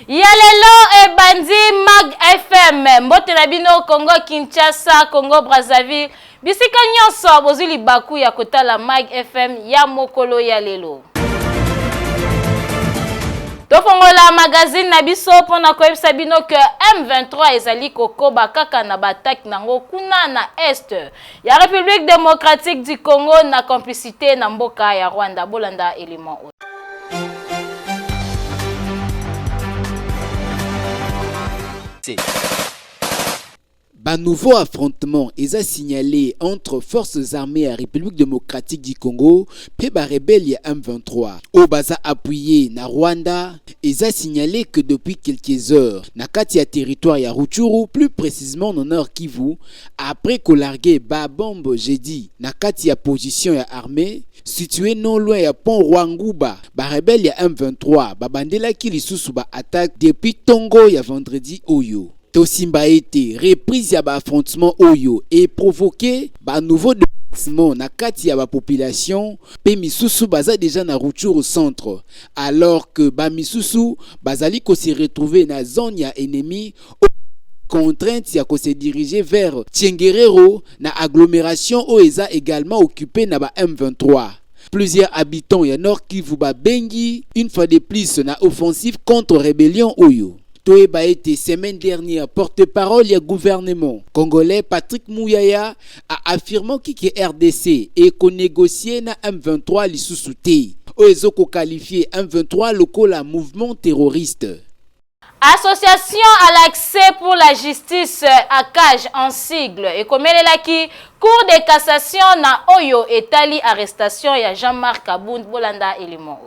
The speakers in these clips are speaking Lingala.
Yalelo e bandi Mag FM mbote na bino Congo Kinshasa, Congo Brazzaville, bisika nyonso bozuli baku ya kotala Mag FM ya mokolo ya lelo. Tofongola magazine na biso pona koyebisa bino que M23 ezali kokoba kaka na bataki nango kuna na est ya République démocratique du Congo na complicité na mboka ya Rwanda. Bolanda élément. Nouveau affrontement est signalé entre forces armées à République démocratique du Congo et la rebelle M23. Au Baza appuyé na Rwanda, est signalé que depuis quelques heures, na katia territoire ya Rutshuru, plus précisément dans Nord Kivu, après qu'on largué bombe jeudi na katia position ya armée situé non loin ya pont Rwanguba, ba rebelle ya M23, bandela ki lisusu ba attaque depuis Tongo ya vendredi oyo. Tosimba été reprise ya affrontement oyo et provoqué nouveau déplacement na kati ya population pe misusu baza déjà na Rutshuru centre alors que misusu bazali ko se retrouver na zone ya ennemi contrainte ya ko se diriger vers Tchengerero na agglomération oeza également occupé na M23. Plusieurs habitants ya Nord Kivu bengi une fois de plus na offensive contre rébellion oyo. Toeba été semaine dernière porte-parole du gouvernement congolais Patrick Mouyaya a affirmé que RDC et qu'on négocié na M23 lisusu te. Oezoko qualifié M23 local mouvement terroriste. Association à l'accès pour la justice ACAJ en sigle et comme elle est qui cour de cassation na Oyo etali arrestation ya Jean-Marc Abound. Bolanda élément.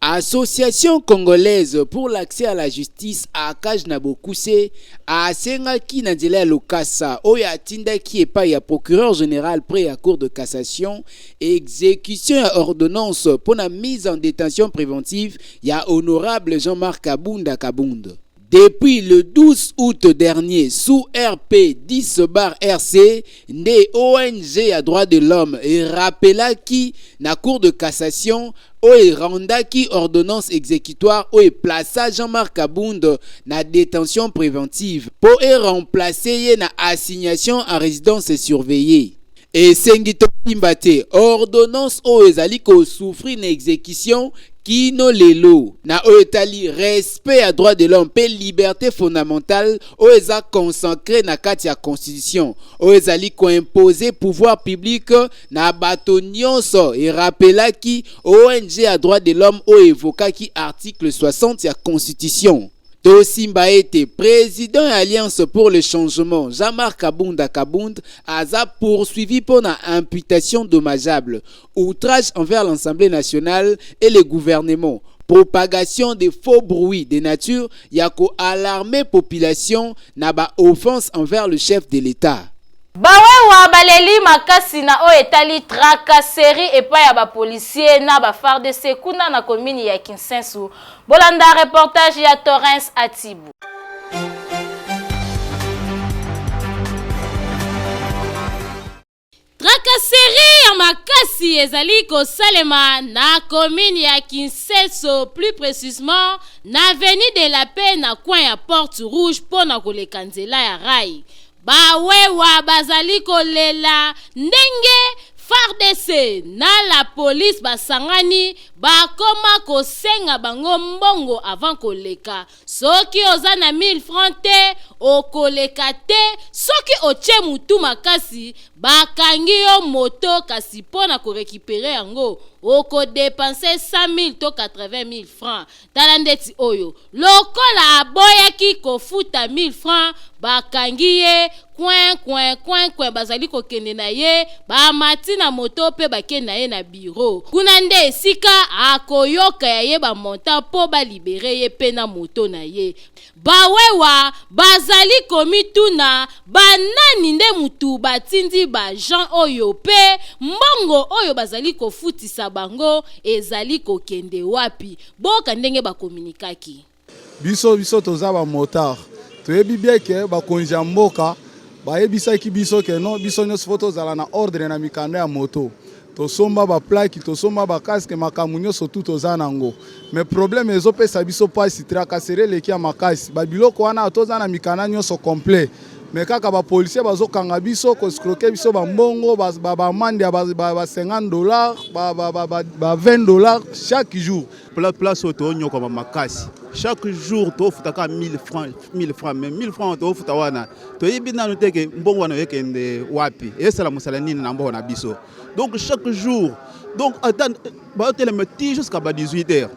Association congolaise pour l'accès à la justice ACAJ Nabokuse a sengaki na nzela lokasa oya atindaki epa ya procureur général près ya cour de cassation exécution ya ordonnance pour la mise en détention préventive ya honorable Jean-Marc Abounda Kabund. Depuis le 12 août dernier, sous RP 10/RC, né ONG à droit de l'homme et rappela qui, na cour de cassation, oe randa qui ordonnance exécutoire oe plaça Jean-Marc Abound na détention préventive pour remplacer na assignation à résidence surveillée. Et Sengito Timbate, ordonnance oe ezali ko souffrir na exécution Kino lelo na oetali respect à droit de l'homme et liberté fondamentale oeza consacré na kati ya constitution oezali ko imposer pouvoir public na bato nyonso et rappela ki ONG à droit de l'homme o évoka ki article 60 ya constitution. Tosimba été président de l'Alliance pour le changement Jean-Marc Abounda Kabund a poursuivi pour une imputation dommageable, outrage envers l'Assemblée nationale et le gouvernement, propagation de faux bruits de nature, yako alarmer population na ba offense envers le chef de l'État. Bawewa baleli makasi na o etali tracasserie epa ya ba policier na ba FARDC kuna na commune ya Kinsensu. Bolanda reportage ya Torrens Atibu. Tracasserie ya makasi ezali ko salema na commune ya Kinsensu, plus précisément na avenue de la Paix na coin ya Porte Rouge pona koleka nzela ya rai. Bawewa bazali kolela ndenge FARDC na la police basangani bakoma kosenga bango mbongo avant koleka. Soki oza na 1000 francs te okoleka te, soki oche mutu makasi bakangi yo moto kasi pona ko récupérer yango oko dépenser 100 000 to 80 000 francs. Tala ndeti oyo lokola aboyaki kofuta 1000 francs bakangi ye coin bazali kokende na ye bamati na moto pe bakende na ye na bureau kuna nde esika akoyoka ya ye bamonta po balibere ye pe na moto na ye. Bawewa bazali komituna banani nde mutu batindi ba Jean oyo pe mbongo oyo bazali kofutisa bango ezali kokende wapi boka ndenge bakomunikaki. Biso toza ba motard toyebi bien ke bakonja mboka bayebisaki biso ke non biso nyonso tozala na ordre na mikanda ya moto tosomba ba plaque tosomba ba casque makambo nyonso tout toza nango mais problème ezopesa biso pasi trakasere leki ya makasi babiloko wana toza na mikana nyonso complet mais kaka ba policier bazokanga biso ko escroquer biso ba mbongo ba mande ya ba $50 ba $20 chaque jour place auto nyoko ba makasi chaque jour to futaka 1000 francs mais 1000 francs to futa wana to yibina nuteke mbongo wana yekende wapi esala musala nini na mbongo na biso donc chaque jour donc attend ba hôtel meti jusqu'à 18h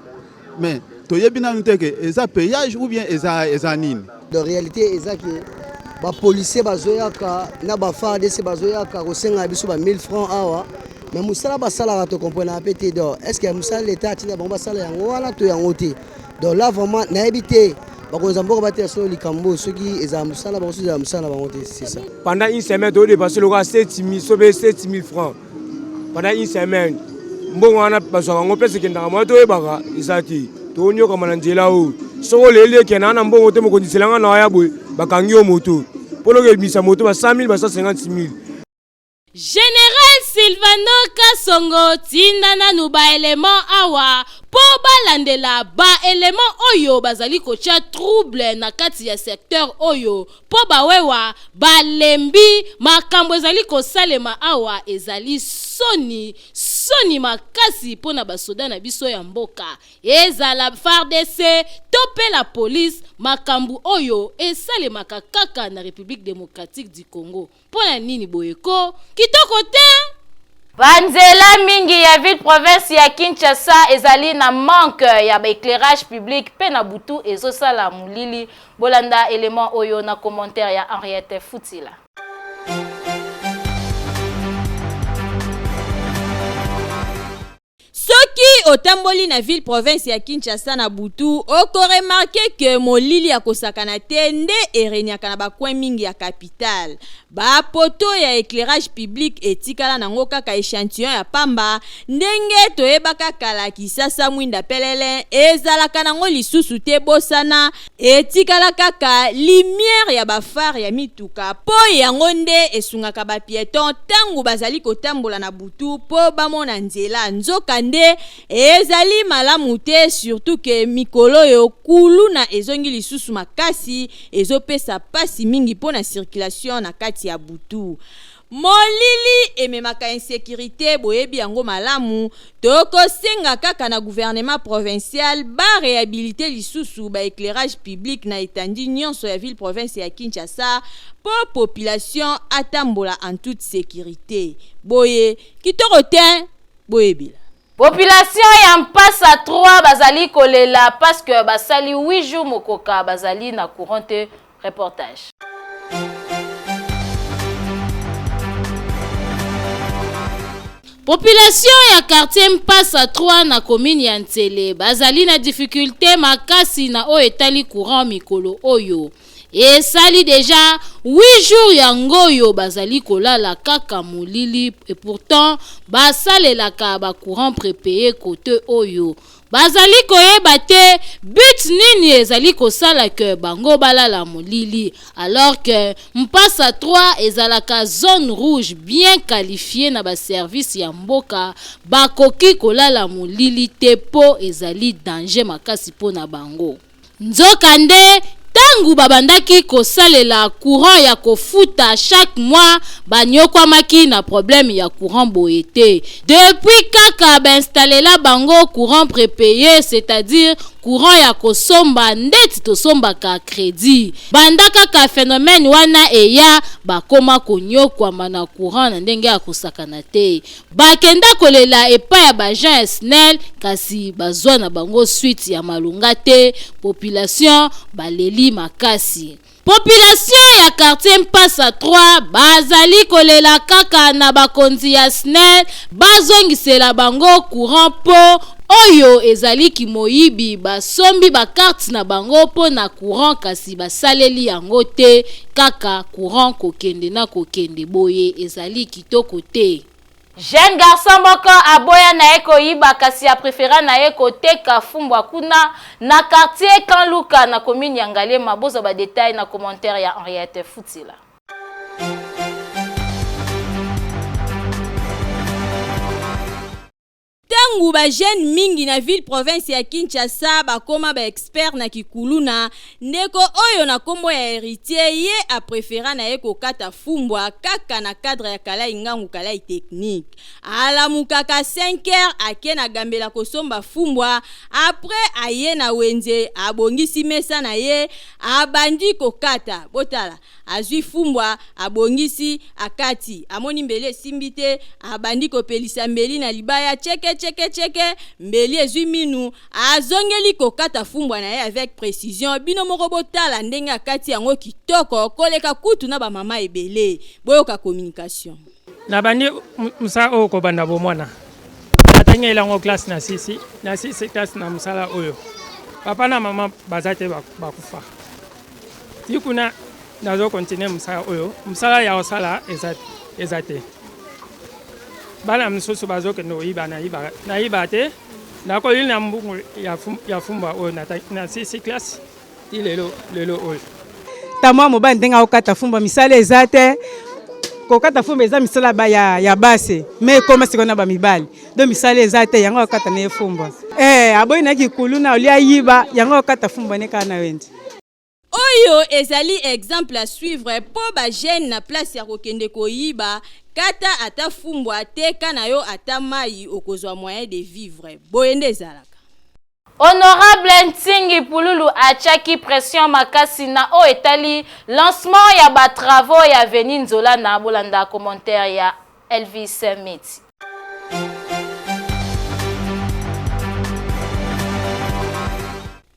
mais to yibina nuteke eza payage ou bien eza nini de réalité eza que ba policier bazoyaka na ba FARDC bazoyaka kosenga biso ba 1000 francs awa mais musala basala to comprendre un petit d'or est-ce que musala l'état tina bon basala yango wana to yango te donc là vraiment na habité bakonza mboko batia so likambo soki eza musala ba so eza musala ba monter c'est ça pendant une semaine to dépasser le 7000 sobe 7000 francs pendant une semaine mbongo wana bazwa ngo pese kenda mo to ebaka isati to nyoka mananjela o so lele kenana mbongo te mo kondiselanga na ya boy bakangi o moto polo ke bisa moto ba 100000 ba 150000. Général Silvano Kasongo tinda nanu ba élément awa po balandela ba élément oyo bazali kocha trouble na kati ya secteur oyo po bawewa balembi makambo ezali kosalema awa ezali soni makasi po na basoda na biso ya mboka ezala FARDC tope la police makambo oyo esalemaka kaka na République démocratique du Congo pona nini boyeko kitoko te. Banzela mingi ya ville province ya Kinshasa ezali na manque ya éclairage public pe na butu ezosala mulili bolanda élément oyo na commentaire ya Henriette Futila. Soki otamboli na ville province ya Kinshasa na butu oko remarquer que molili ya kosakana te nde ereniaka na bakwen mingi ya capitale ba poto ya éclairage public etikala nango kaka échantillon ya pamba ndenge toyebaka kala Kisasa mwinda pelele ezalaka nango lisusu te bosana etikala kaka lumière ya bafare ya mituka po yango nde esungaka ba piéton tangu bazali kotambola na butu po bamona nzela nzoka nde ezali malamu te surtout que mikolo yo kulu na ezongi lisusu makasi ezopesa pasi mingi po na circulation na kati ya butu molili ememaka insécurité boyebi yango malamu tokosenga kaka na gouvernement provincial ba réhabiliter lisusu ba éclairage public na etandi nyonso ya ville province ya Kinshasa po population atambola en toute sécurité boye kitoko te boyebila. Population ya Mpasa 3 bazali kolela parce que basali 8 jours mokoka bazali na courante reportage. Population ya quartier Mpasa 3 na commune ya Ntele bazali na difficulté makasi na o etali courant mikolo oyo. Et sali déjà 8 jours ya ngoyo bazali kolala kaka molili et pourtant basalelaka ba courant prépayé côté oyo bazali koyeba te but nini ezali kosala ke bango balala molili alors que Mpasa 3 ezalaka zone rouge bien qualifiée na ba service ya mboka bakoki kolala molili te po ezali danger makasi po na bango nzoka nde tangu babandaki kosalela courant ya kofuta chaque mois banyokwamaki na problème ya courant boyete depuis kaka bainstalela bango courant prépayé c'est-à-dire courant ya kosomba ndeti tosombaka crédit banda kaka phénomène wana eya bakoma konyokwama na courant na ndenge ya kosakana te bakenda kolela epai ya bajan SNEL kasi bazwa na bango suite ya malunga te population baleli makasi. Population ya quartier Mpasa 3 bazali kolela kaka na bakonzi ya SNEL bazongisela bango courant po oyo ezali kimoyibi basombi ba carte na bango po na courant kasi basaleli yango te kaka courant kokende na kokende boye ezali kitoko te. Jeune garçon moko aboya na eko yiba kasi a préféré na eko teka fumbwa kuna na quartier Kanluka na commune ya Ngalema bozo ba détail na commentaire ya Henriette Futila. ntangu ba jeune mingi na ville province ya Kinshasa bakoma ba expert na kikuluna ndeko oyo na kombo ya héritier ye a préféra na ye kokata fumbwa kaka na cadre ya kalai ngangu kalai technique alamukaka 5h ake na gambela kosomba fumbwa après aye na wenze abongisi mesa na ye abandi kokata botala azwi fumbwa abongisi akati amoni mbele simbite abandi kopelisa mbeli na libaya cheke mbeli ezwi minu azongeli kokata fumbwa na ye avec précision bino moko botala ndenge akati yango kitoko koleka kutu na ba mama ebele boyoka communication na bandi musa o ko banda bo mwana atanye lango classe na sisi classe na musala oyo papa na mama bazate bakufa tikuna nazo continuer musala oyo musala ya osala ezate bana msusu bazoke no iba na iba te na ko na mbungu ya fumba oyo na sisi classe lelo oyo tamwa mobali ndenga okata fumba misala ezate kokata fumba eza misala ba ya base me koma sikona ba mibali do misala ezate yango okata na fumba aboyi na kikuluna olia yiba yango okata fumba ne kana wendi oyo ezali exemple à suivre po ba jeune na place ya kokende koyiba kata ata fumbwa te kana yo ata mai okozwa moyen de vivre boyende ezalaka. Honorable Ntingi Pululu achaki pression makasi na o etali lancement ya ba travaux ya Avenue Nzola na bolanda commentaire ya Elvis Meti.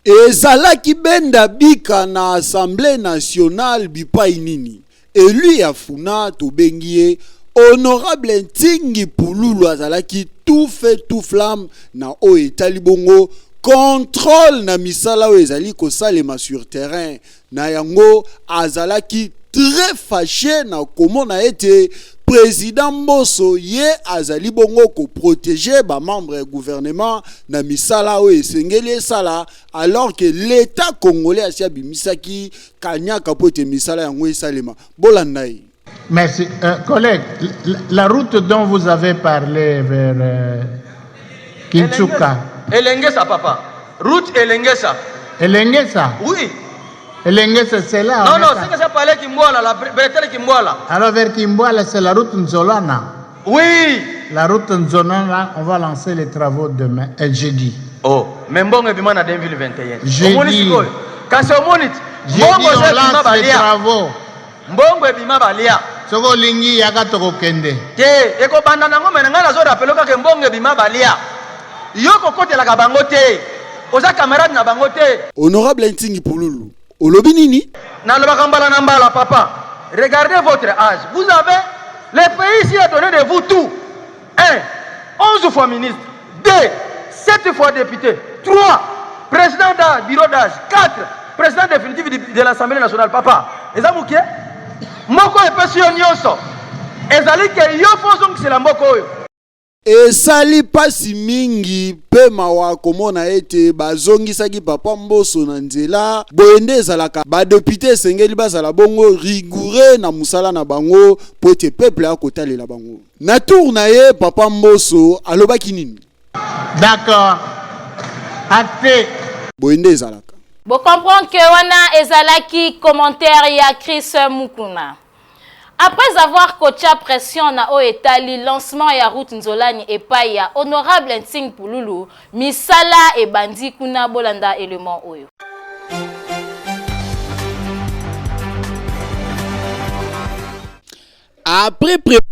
Ezalaki benda bika na Assemblée nationale bipai nini élu ya funa tobengie Honorable Ntingi Pululu azalaki tout fait tout flamme na o etali bongo contrôle na misala o ezali ko salema sur terrain na yango azalaki très fâché na komona ete président Mbosso ye azali bongo ko protéger ba membre du gouvernement na misala o esengeli sala alors que l'état congolais asia bimisaki kanyaka pote misala yango esalema bolandai. Merci. Collègue, la route dont vous avez parlé vers Kinshasa. Elengesa, papa. Route Elengesa. Elengesa? Oui. Elengesa, c'est là. Non, c'est que ça parlait Kimboala, la bretelle Kimboala. Alors vers Kimboala, c'est la route Nzolana. Oui. La route Nzolana, on va lancer les travaux demain, jeudi. Oh, mais bon, et puis moi, en 2021. Jeudi. Quand c'est au monite, jeudi, on lance les travaux. Mbongo ebima balia soko lingi yaka tokokende te eko banda nango mena ngana zo rappelo ka mbongo ebima balia yoko kotela ka bango te oza camarade na bango te. Honorable Ntingi Pululu olobi nini na lobaka mbala na mbala papa regardez votre âge vous avez le pays ici a donné de vous tout 1 11 fois ministre 2 7 fois député 3 président du bureau d'âge 4 président définitif de l'Assemblée nationale papa ezamuke moko epesi yo nyonso ezali ke yo fonso c'est la moko oyo esali pasi mingi pe mawa komona ete bazongisaki papa Mbosso na nzela boyende ezalaka ba député esengeli bazala bongo rigoureux na musala na bango po ete peuple akotalela bango na tour na ye papa Mbosso alobaki nini. D'accord, acté boyende ezalaka. Vous comprenez que wana ezalaki commentaire ya Chris Mukuna. Après avoir coaché pression na o etali lancement ya route Nzolani epai ya Honorable Ntingi Pululu, misala e bandi kuna bolanda élément oyo. Après préparation,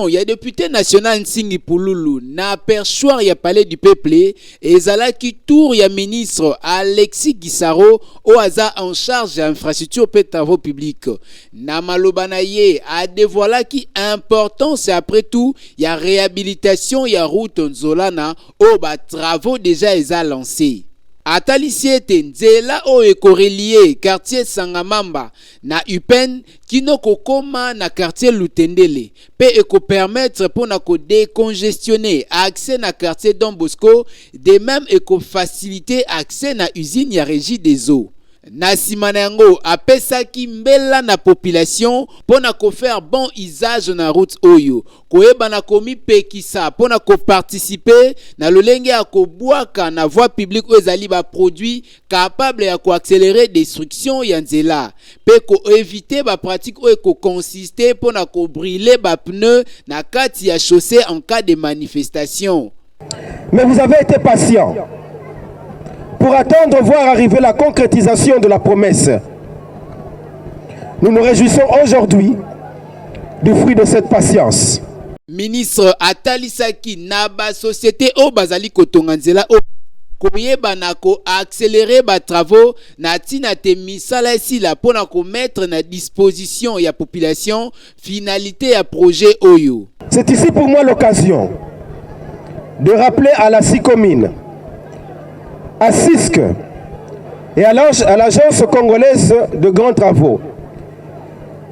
il y a député national Ntingi Pululu na perchoir ya palais du peuple et zalaki tour ya ministre Alexis Gisaro au hasard en charge d'infrastructure et travaux publics. Na malobana ye a dévoilé qui importance après tout il y a réhabilitation ya route Nzolana au ba travaux déjà lancés. Atalisi ete nzela o ekorelie quartier Sangamamba na Upen kino kokoma na quartier Lutendele pe eko permettre pour na ko décongestionner accès na quartier Don Bosco de même eko faciliter accès na usine ya régie des eaux. Na nsima na yango apesaki mbela na population pona ko faire bon usage na route oyo koyeba na komi pekisa pona ko participer na lolenge ya kobwaka na voie publique oyo ezali ba produit capable ya ko accélérer destruction ya nzela pe ko éviter ba pratique oyo ko consister pona ko brûler ba pneu na kati ya chaussée en cas de manifestation. Mais vous avez été patient pour attendre voir arriver la concrétisation de la promesse. Nous nous réjouissons aujourd'hui du fruit de cette patience. Ministre atalisaki na ba société o bazali kotonga nzela o koyeba na ko accélérer ba travaux na tina te misala esila pona ko mettre na disposition ya population finalité ya projet oyo. C'est ici pour moi l'occasion de rappeler à la SICOMINE, à CISC et à l'Agence congolaise de grands travaux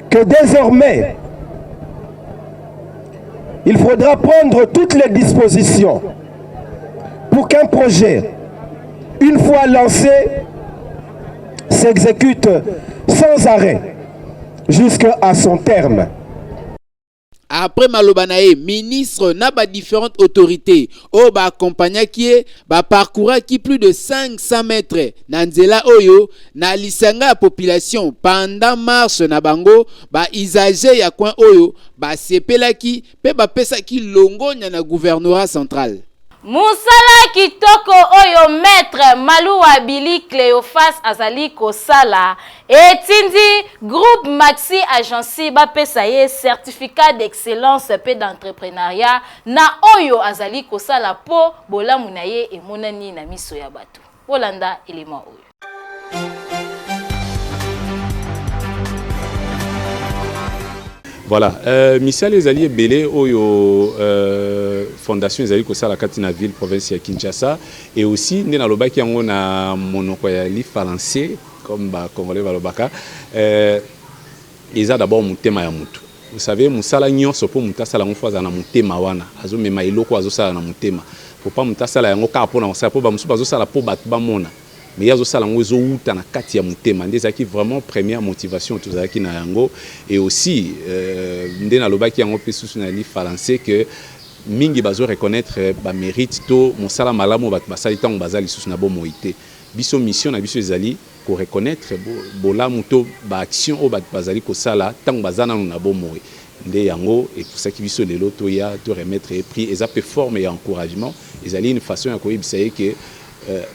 que désormais il faudra prendre toutes les dispositions pour qu'un projet, une fois lancé, s'exécute sans arrêt jusqu'à son terme. Après Malobanae, ministre n'a pas différentes autorités. O ba accompagna qui ba parcoura qui plus de 500 mètres. Nanzela oyo na lisanga population pendant marche na bango ba isage ya coin oyo ba sepela ki pe ba pesa ki longonya na gouvernorat central. Musala kitoko oyo maître Malouwa Bili Cléophas azali kosala etindi groupe Maxi Agency ba pesa ye certificat d'excellence pe d'entrepreneuriat na oyo azali kosala po bolamu na ye emonani na miso ya bato. Bolanda élément oyo. Voilà, misali ezali ebele oyo fondation ezali kosala kati na ville province ya Kinshasa et aussi nde nalobaki yango na monoko ya li français comme ba congolais balobaka eza d'abord motema ya mutu. Vous savez musala nyonso po mutu asala ngo faza na motema wana azomema eloko azosala na motema po pa mutu asala yango kaka po na osala po ba musu bazosala po bato bamona mais yazo sala ngo ezouta na kati ya motema ndeza ki vraiment première motivation tozalaki na yango et aussi nde na lobaki yango pe susu na li français que mingi bazo reconnaître ba mérite to mosala malamu bato basali tango bazali susu na bo moité biso mission na biso ezali ko reconnaître bolamu to ba action o bato bazali ko sala tango bazana na bo moé nde yango et pour ça ki biso lelo to ya to remettre prix et ça peut former et encouragement ezali une façon ya ko yebisa que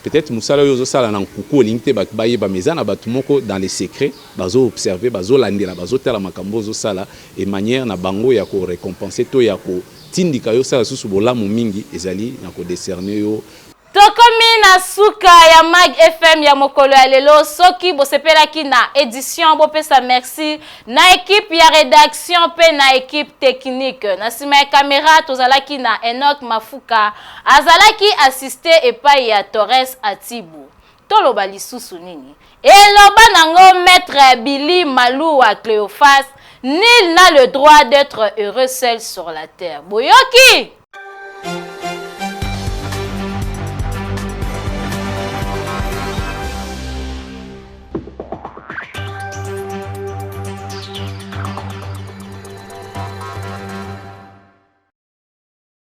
peut-être musala yozo sala na nkuku lingte bat baye ba mezana bat moko dans les secrets bazo observer bazo landela bazo tala makambo zo sala et manière na bango ya ko récompenser to ya ko tindika yo sala susu bolamu mingi ezali na ko décerner yo. Tokomi na suka ya Mag FM ya mokolo ya lelo soki bosepelaki na édition bopesa merci na équipe ya rédaction pe na équipe technique na sima ya caméra tozalaki na Enoch Mafuka azalaki assisté epai ya Torres Atibu toloba lisusu nini eloba nango maître Bili Malouwa Cléophas nul n'a le droit d'être heureux seul sur la terre boyoki